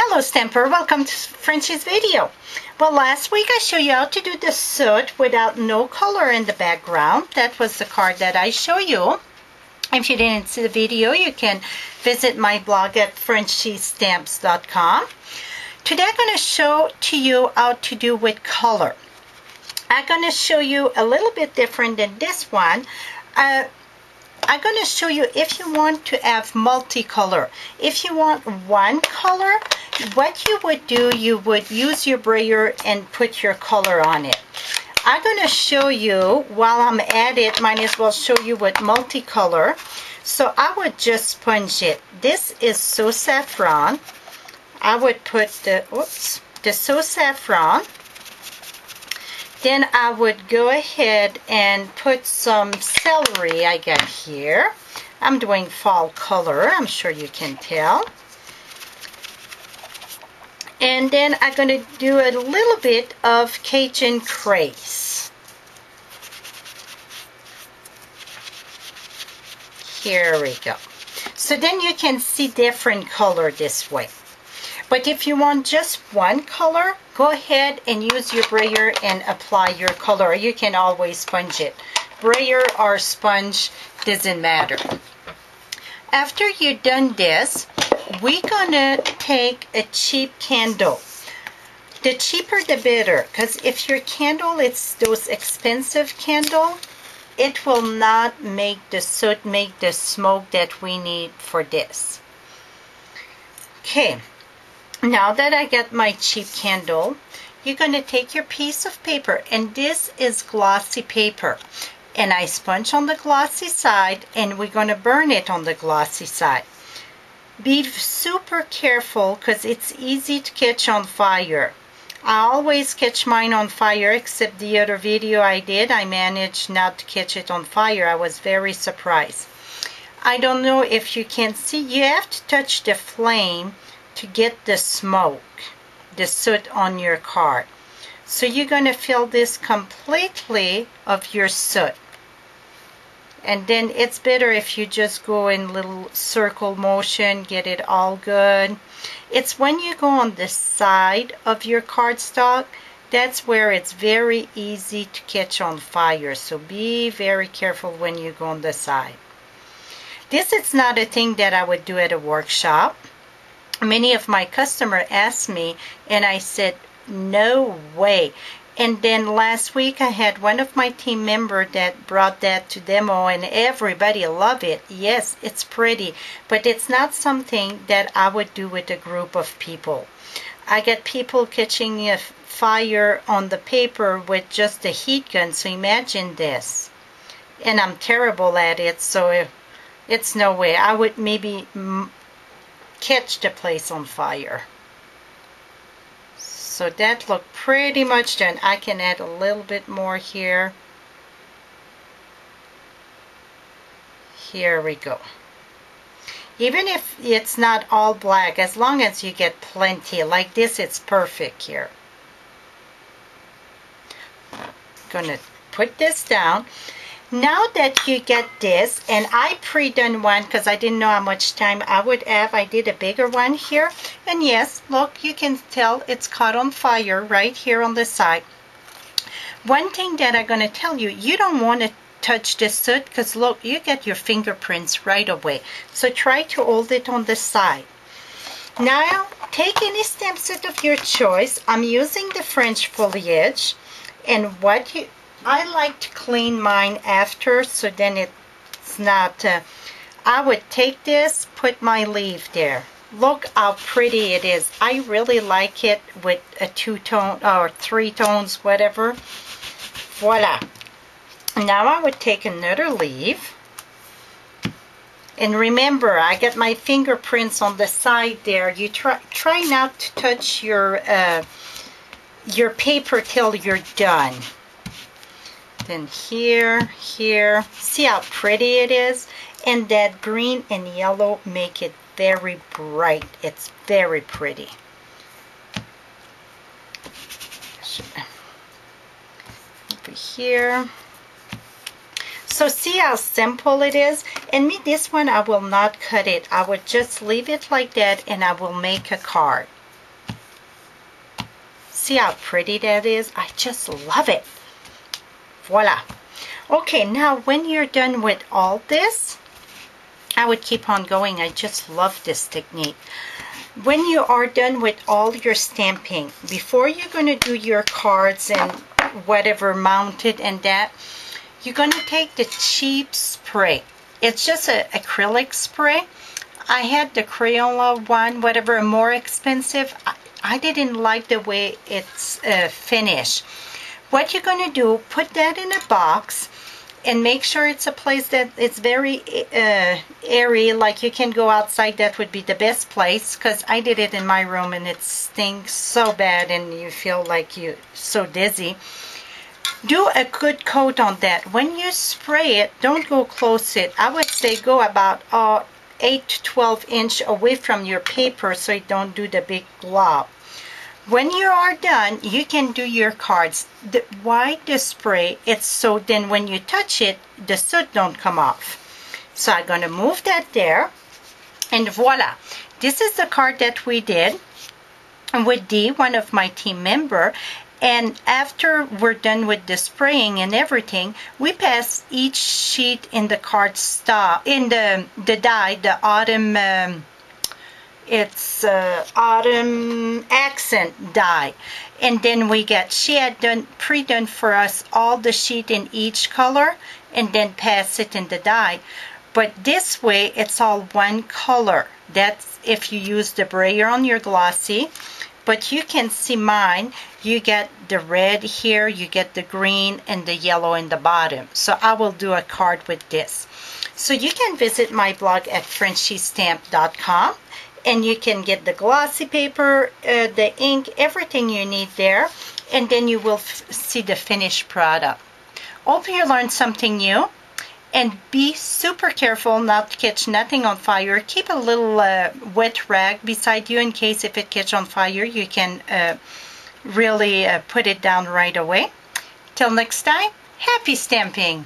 Hello Stamper, welcome to Frenchie's video. Well, last week I showed you how to do the soot without no color in the background. That was the card that I show you. If you didn't see the video, you can visit my blog at frenchiestamps.com. Today I'm going to show to you how to do with color. I'm going to show you a little bit different than this one. I'm going to show you if you want to have multicolor. If you want one color, what you would do, you would use your brayer and put your color on it. I'm going to show you, while I'm at it, might as well show you with multicolor. So I would just sponge it. This is So Saffron. I would put the So Saffron. Then I would go ahead and put some celery I got here. I'm doing fall color, I'm sure you can tell. And then I'm going to do a little bit of Cajun Craze. Here we go. So then you can see different color this way. But if you want just one color, go ahead and use your brayer and apply your color. You can always sponge it. Brayer or sponge, doesn't matter. After you're done this, we're gonna take a cheap candle. The cheaper the better, because if your candle is those expensive candle, it will not make the soot, make the smoke that we need for this. Okay. Now that I got my cheap candle, you're going to take your piece of paper, and this is glossy paper. And I sponge on the glossy side, and we're going to burn it on the glossy side. Be super careful because it's easy to catch on fire. I always catch mine on fire, except the other video I did, I managed not to catch it on fire. I was very surprised. I don't know if you can see, you have to touch the flame to get the smoke, the soot on your card. So you're going to fill this completely of your soot. And then it's better if you just go in little circle motion, get it all good. It's when you go on the side of your cardstock, that's where it's very easy to catch on fire. So be very careful when you go on the side. This is not a thing that I would do at a workshop. Many of my customers asked me, and I said, no way. And then last week I had one of my team members that brought that to demo, and everybody loved it. Yes, it's pretty, but it's not something that I would do with a group of people. I get people catching a fire on the paper with just a heat gun, so imagine this. And I'm terrible at it, so it's no way. I would maybe catch the place on fire. So that looked pretty much done. I can add a little bit more here. Here we go. Even if it's not all black, as long as you get plenty like this, it's perfect here. Gonna put this down. Now that you get this, and I pre-done one because I didn't know how much time I would have. I did a bigger one here. And yes, look, you can tell it's caught on fire right here on the side. One thing that I'm going to tell you, you don't want to touch the soot because look, you get your fingerprints right away. So try to hold it on the side. Now, take any stamp set of your choice. I'm using the French foliage. And I like to clean mine after, so then it's not, I would take this, put my leaf there. Look how pretty it is. I really like it with a 2-tone or 3 tones, whatever. Voila. Now I would take another leaf. And remember, I got my fingerprints on the side there. You try not to touch your paper till you're done. Then here, see how pretty it is? And that green and yellow make it very bright. It's very pretty. Over here. So see how simple it is? And this one I will not cut it. I would just leave it like that and I will make a card. See how pretty that is? I just love it. Voila. Okay, now when you're done with all this, I would keep on going. I just love this technique. When you are done with all your stamping, before you're going to do your cards and whatever mounted and that, you're going to take the cheap spray. It's just an acrylic spray. I had the Crayola one, whatever, more expensive. I didn't like the way it's finished. What you're going to do, put that in a box and make sure it's a place that it's very airy, like you can go outside. That would be the best place, because I did it in my room and it stinks so bad and you feel like you're so dizzy. Do a good coat on that. When you spray it, don't go close it. I would say go about 8 to 12 inch away from your paper so you don't do the big glob. When you are done, you can do your cards. Why the spray? It's so then when you touch it, the soot don't come off. So I'm going to move that there. And voila. This is the card that we did with Dee, one of my team member. And after we're done with the spraying and everything, we pass each sheet in the card stock, in the die, the autumn... it's autumn accent die, and then she had pre-done for us all the sheet in each color and then pass it in the die. But this way it's all one color. That's if you use the brayer on your glossy. But you can see mine, you get the red here, you get the green and the yellow in the bottom. So I will do a card with this. So you can visit my blog at FrenchieStamp.com. And you can get the glossy paper, the ink, everything you need there. And then you will see the finished product. Hope you learned something new. And be super careful not to catch nothing on fire. Keep a little wet rag beside you in case if it catches on fire, you can really put it down right away. Till next time, happy stamping!